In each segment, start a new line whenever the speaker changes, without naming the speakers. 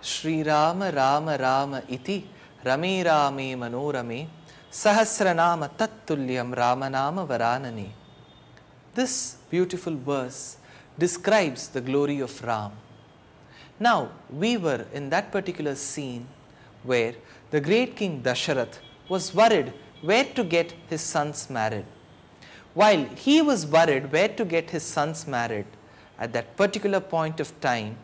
Shri Rama Rama Rama iti Rame Rame Manorame Sahasranama Tattulyam Ramanama Varanane. This beautiful verse describes the glory of Ram. Now, we were in that particular scene where the great king Dasharath was worried where to get his sons married. While he was worried where to get his sons married, at that particular point of time,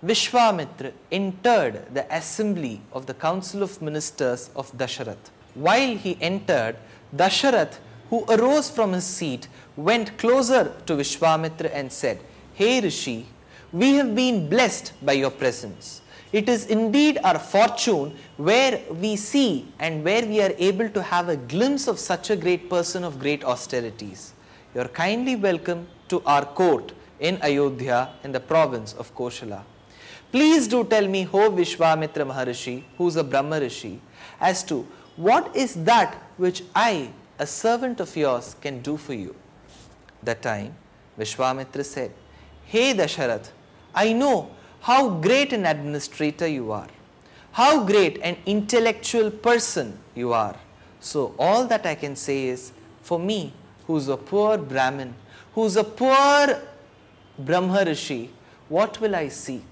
Vishwamitra entered the assembly of the council of ministers of Dasharath. While he entered, Dasharath, who arose from his seat, went closer to Vishwamitra and said, "Hey Rishi, we have been blessed by your presence. It is indeed our fortune where we see and where we are able to have a glimpse of such a great person of great austerities. You are kindly welcome to our court in Ayodhya in the province of Koshala. Please do tell me, O Vishwamitra Maharishi, who is a Brahma Rishi, as to what is that which I, a servant of yours, can do for you." That time, Vishwamitra said, "Hey Dasharath, I know how great an administrator you are, how great an intellectual person you are. So all that I can say is, for me, who's a poor Brahmin, who's a poor Brahma Rishi, what will I seek?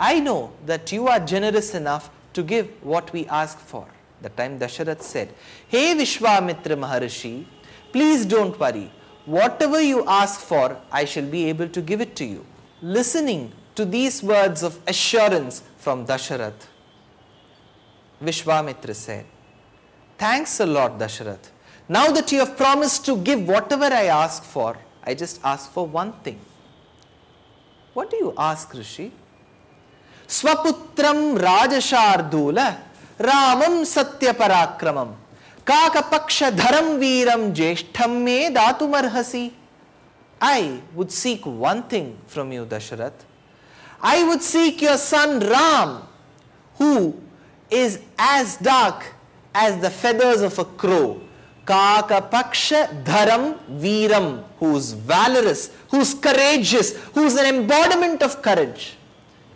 I know that you are generous enough to give what we ask for." That time Dasharath said, "Hey Vishwamitra Maharishi, please don't worry. Whatever you ask for, I shall be able to give it to you." Listening to these words of assurance from Dasharath, Vishwamitra said, "Thanks a lot, Dasharath. Now that you have promised to give whatever I ask for, I just ask for one thing." "What do you ask, Rishi?" "Swaputram Rajashardula Ramam Satya Parakramam Kakapaksha Dharam Veeram Jeshtham Me Datumarhasi." I would seek one thing from you, Dasharath. I would seek your son Ram, who is as dark as the feathers of a crow. Kakapaksha Dharam Veeram, who is valorous, who is courageous, who is an embodiment of courage.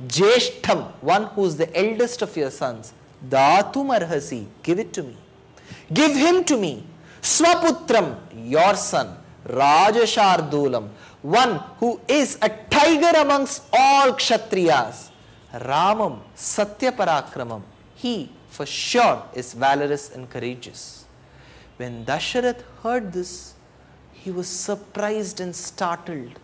Jeshtham, one who is the eldest of your sons. Datum arhasi, give it to me. Give him to me. Swaputram, your son. Rajashardulam, one who is a tiger amongst all Kshatriyas. Ramam, Satya Parakramam, he for sure is valorous and courageous. When Dasharath heard this, he was surprised and startled,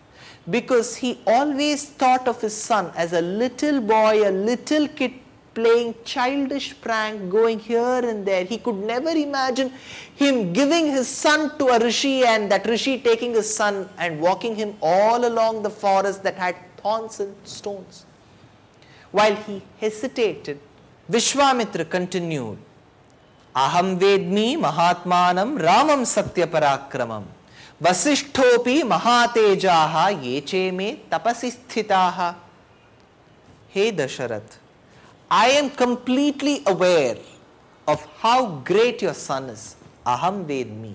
because he always thought of his son as a little boy, a little kid playing childish prank, going here and there. He could never imagine him giving his son to a rishi and that rishi taking his son and walking him all along the forest that had thorns and stones. While he hesitated, Vishwamitra continued, "Aham vedmi mahatmanam ramam satya parakramam vasishthopi mahatejaha yeche me tapasi sthitaha." Hey Dasharath, I am completely aware of how great your son is. Aham vedmi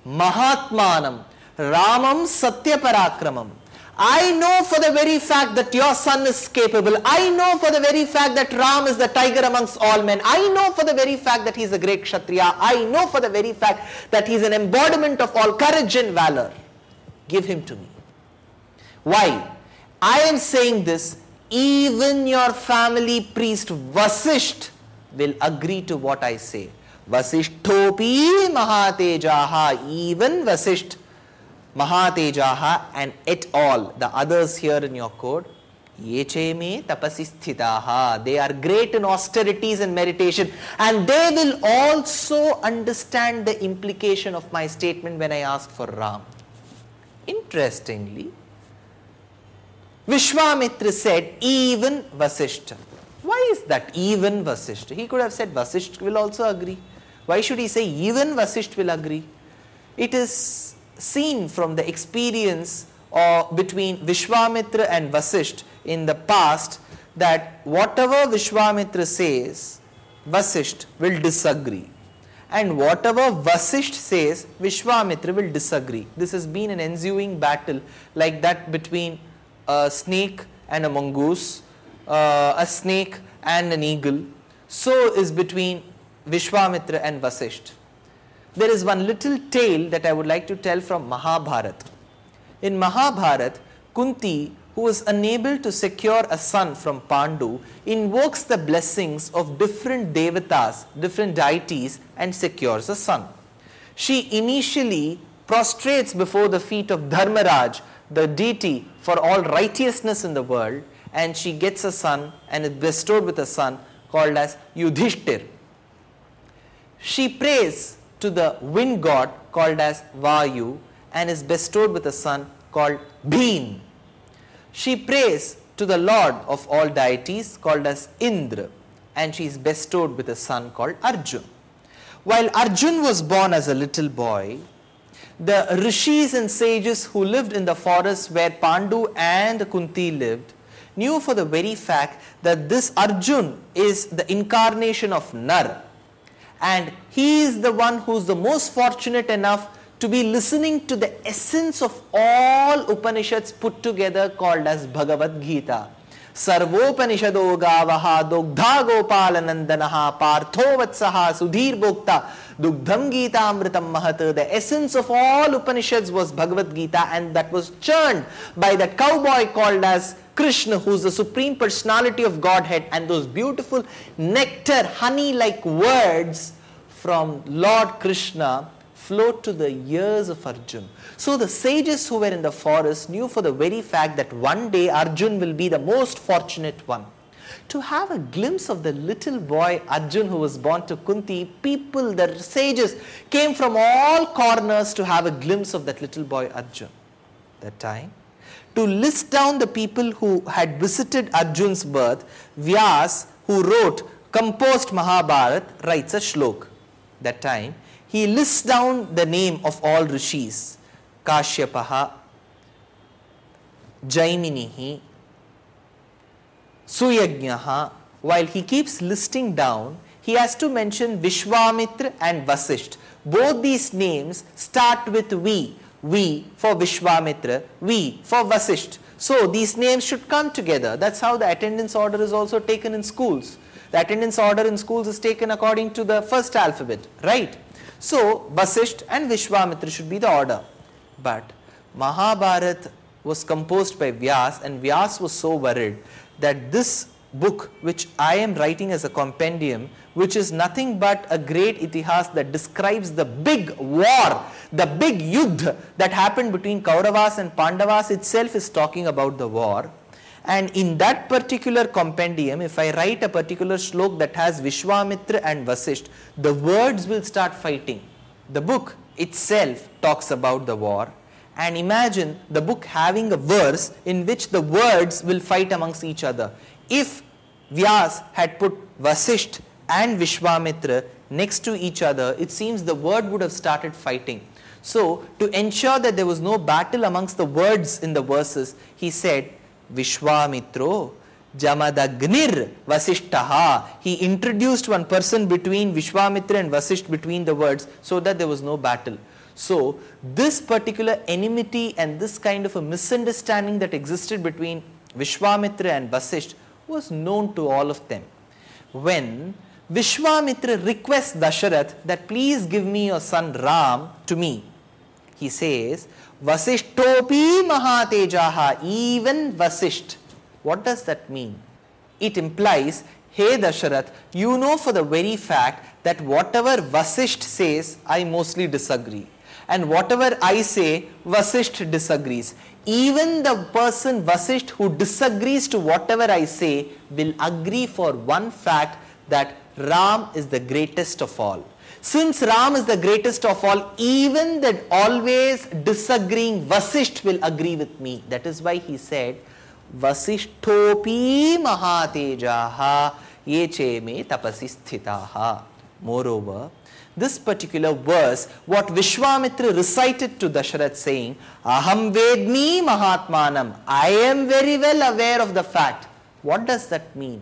mahatmanam ramam satya parakramam. I know for the very fact that your son is capable. I know for the very fact that Ram is the tiger amongst all men. I know for the very fact that he is a great Kshatriya. I know for the very fact that he is an embodiment of all courage and valor. Give him to me. Why? I am saying this, even your family priest Vasisht will agree to what I say. Vasishthopi Mahatejaha, even Vasisht, Mahatejaha and et al, the others here in your code, Yeche me tapasi sthitaha, they are great in austerities and meditation, and they will also understand the implication of my statement when I ask for Ram. Interestingly, Vishwamitra said, even Vasishtha. Why is that even Vasishtha? He could have said Vasishtha will also agree. Why should he say even Vasishtha will agree? It is seen from the experience between Vishwamitra and Vasishtha in the past that whatever Vishwamitra says, Vasishtha will disagree. And whatever Vasishtha says, Vishwamitra will disagree. This has been an ensuing battle like that between a snake and a mongoose, a snake and an eagle, so is between Vishwamitra and Vasishtha. There is one little tale that I would like to tell from Mahabharata. In Mahabharata, Kunti, who is unable to secure a son from Pandu, invokes the blessings of different devatas, different deities, and secures a son. She initially prostrates before the feet of Dharmaraj, the deity for all righteousness in the world, and she gets a son and is bestowed with a son called as Yudhishthir. She prays to the wind god called as Vayu and is bestowed with a son called Bheen. She prays to the lord of all deities called as Indra, and she is bestowed with a son called Arjun. While Arjun was born as a little boy, the rishis and sages who lived in the forest where Pandu and Kunti lived knew for the very fact that this Arjun is the incarnation of Nar, and he is the one who is the most fortunate enough to be listening to the essence of all Upanishads put together called as Bhagavad Gita. Sarvopanishado gavaha dogdha gopalanandanaha partho vatsaha sudhir bhokta dugdham gita amritam mahat. The essence of all Upanishads was Bhagavad Gita, and that was churned by the cowboy called as Krishna, who is the supreme personality of Godhead, and those beautiful nectar, honey-like words from Lord Krishna flowed to the ears of Arjun. So the sages who were in the forest knew for the very fact that one day Arjun will be the most fortunate one. To have a glimpse of the little boy Arjun who was born to Kunti, people, the sages, came from all corners to have a glimpse of that little boy Arjun. That time, to list down the people who had visited Arjun's birth, Vyas, who composed Mahabharata, writes a shlok. That time, he lists down the name of all rishis: Kashyapaha, Jaiminihi, Suyagnaha. While he keeps listing down, he has to mention Vishwamitra and Vasishtha. Both these names start with V. V for Vishwamitra, V for Vasishtha. So these names should come together. That's how the attendance order is also taken in schools. The attendance order in schools is taken according to the first alphabet, right? So Vasishtha and Vishwamitra should be the order. But Mahabharata was composed by Vyas, and Vyas was so worried that this book, which I am writing as a compendium, which is nothing but a great itihas that describes the big war, the big yuddha that happened between Kauravas and Pandavas itself, is talking about the war. And in that particular compendium, if I write a particular shlok that has Vishwamitra and Vasishtha, the words will start fighting. The book itself talks about the war. And imagine the book having a verse in which the words will fight amongst each other. If Vyas had put Vasishtha and Vishwamitra next to each other, it seems the word would have started fighting. So, to ensure that there was no battle amongst the words in the verses, he said, Vishwamitro Jamadagnir Vasishtaha. He introduced one person between Vishwamitra and Vasishtha between the words, so that there was no battle. So, this particular enmity and this kind of a misunderstanding that existed between Vishwamitra and Vasishtha was known to all of them. When Vishwamitra requests Dasharath that please give me your son Ram to me, he says, Vasishtopi Mahatejaha, even Vasishtha. What does that mean? It implies, hey Dasharath, you know for the very fact that whatever Vasishtha says, I mostly disagree. And whatever I say, Vasishtha disagrees. Even the person Vasishtha who disagrees to whatever I say will agree for one fact, that Ram is the greatest of all. Since Ram is the greatest of all, even that always disagreeing Vasishtha will agree with me. That is why he said, Vasishtopi Mahatejaha Yeche me tapasi sthitaha. Moreover, this particular verse, what Vishwamitra recited to Dasharath saying, Aham Vedmi Mahatmanam, I am very well aware of the fact. What does that mean?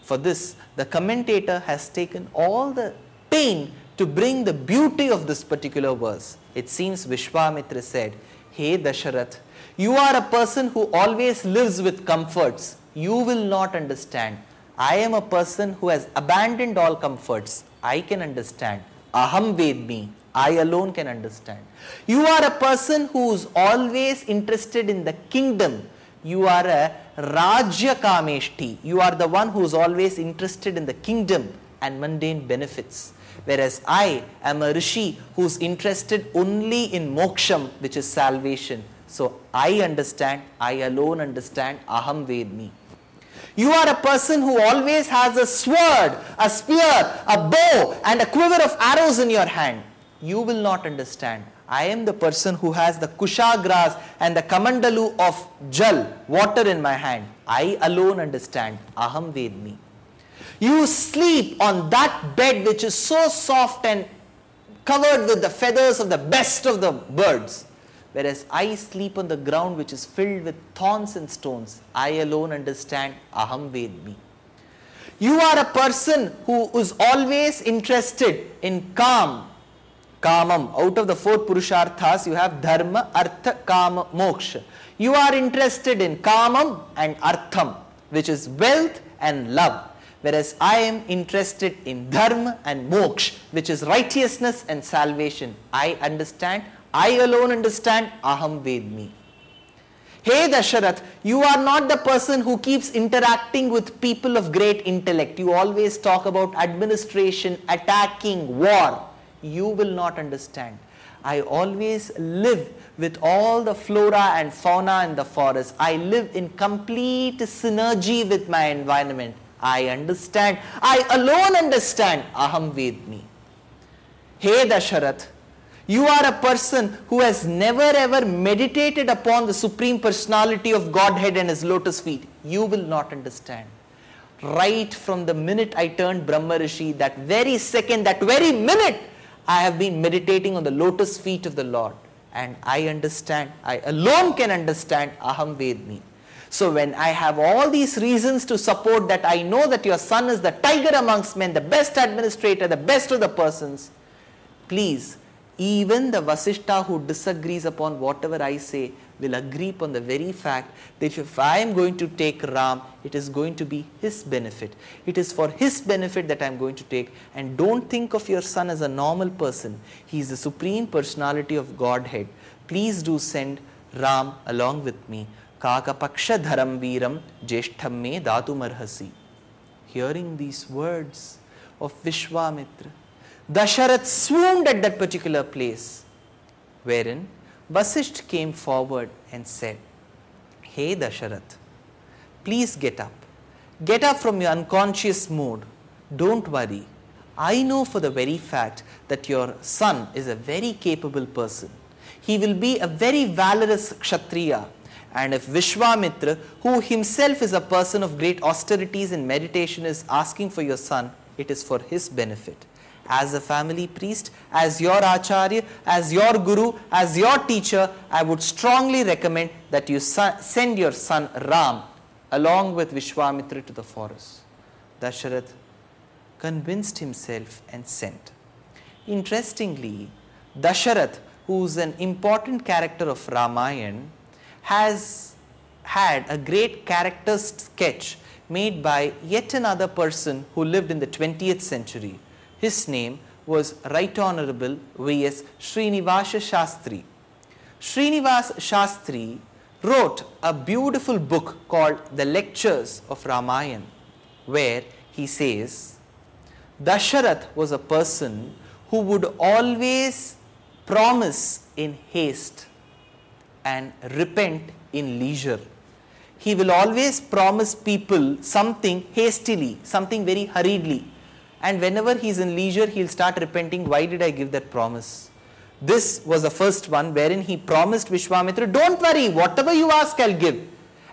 For this, the commentator has taken all the pain to bring the beauty of this particular verse. It seems Vishwamitra said, hey Dasharath, you are a person who always lives with comforts. You will not understand. I am a person who has abandoned all comforts. I can understand. Aham vedmi. I alone can understand. You are a person who is always interested in the kingdom. You are a Rajya Kameshti. You are the one who is always interested in the kingdom and mundane benefits. Whereas I am a Rishi who is interested only in moksham, which is salvation. So I understand, I alone understand, aham vedmi. You are a person who always has a sword, a spear, a bow and a quiver of arrows in your hand. You will not understand. I am the person who has the kushagras and the kamandalu of jal, water in my hand. I alone understand. Aham vedmi. You sleep on that bed which is so soft and covered with the feathers of the best of the birds. Whereas I sleep on the ground which is filled with thorns and stones. I alone understand. Aham vedmi. You are a person who is always interested in Kamam. Out of the four Purusharthas, you have Dharma, Artha, Kama, Moksha. You are interested in Kamam and Artham, which is wealth and love. Whereas I am interested in Dharma and Moksha, which is righteousness and salvation. I understand. I alone understand. Aham vedmi. Hey Dasharath, you are not the person who keeps interacting with people of great intellect. You always talk about administration, attacking, war. You will not understand. I always live with all the flora and fauna in the forest. I live in complete synergy with my environment. I understand. I alone understand. Aham vedmi. Hey Dasharath, you are a person who has never ever meditated upon the Supreme Personality of Godhead and His lotus feet. You will not understand. Right from the minute I turned Brahma Rishi, that very second, that very minute, I have been meditating on the lotus feet of the Lord. And I understand. I alone can understand. Aham vedmi. So when I have all these reasons to support that I know that your son is the tiger amongst men, the best administrator, the best of the persons, please, even the Vasishta who disagrees upon whatever I say will agree upon the very fact that if I am going to take Ram, it is going to be his benefit. It is for his benefit that I am going to take. And don't think of your son as a normal person. He is the Supreme Personality of Godhead. Please do send Ram along with me. Kakapaksha dharam veeram jeshtham me datumarhasi. Hearing these words of Vishwamitra, Dasharath swooned at that particular place, wherein Vasishtha came forward and said, Hey Dasharath, please get up. Get up from your unconscious mood. Don't worry. I know for the very fact that your son is a very capable person. He will be a very valorous Kshatriya. And if Vishwamitra, who himself is a person of great austerities and meditation, is asking for your son, it is for his benefit. As a family priest, as your Acharya, as your Guru, as your teacher, I would strongly recommend that you send your son Ram along with Vishwamitra to the forest. Dasharath convinced himself and sent. Interestingly, Dasharath, who is an important character of Ramayana, has had a great character sketch made by yet another person who lived in the 20th century. His name was Right Honorable V.S. Srinivasa Shastri. Srinivasa Shastri wrote a beautiful book called The Lectures of Ramayana, where he says, Dasharath was a person who would always promise in haste and repent in leisure. He will always promise people something hastily, something very hurriedly. And whenever he is in leisure, he will start repenting, why did I give that promise? This was the first one wherein he promised Vishwamitra, don't worry, whatever you ask, I'll give.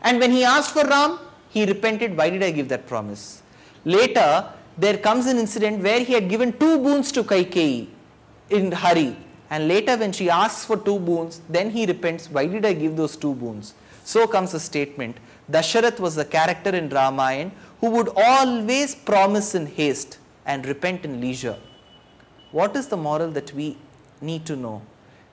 And when he asked for Ram, he repented, why did I give that promise? Later, there comes an incident where he had given 2 boons to Kaikeyi in hurry. And later when she asks for 2 boons, then he repents, why did I give those 2 boons? So comes a statement, Dasharath was the character in Ramayana who would always promise in haste and repent in leisure. What is the moral that we need to know?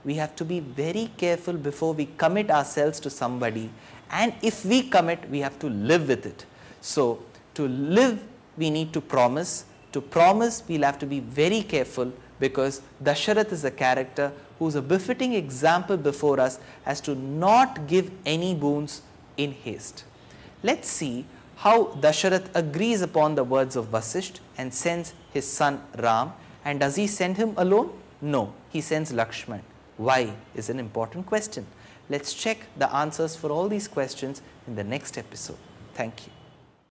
We have to be very careful before we commit ourselves to somebody And if we commit, we have to live with it. So to live, we need to promise. To promise, we'll have to be very careful, because Dasharath is a character who's a befitting example before us as to not give any boons in haste. Let's see how Dasharath agrees upon the words of Vasishtha and sends his son Ram. And does he send him alone? No, he sends Lakshman. Why is an important question. Let's check the answers for all these questions in the next episode. Thank you.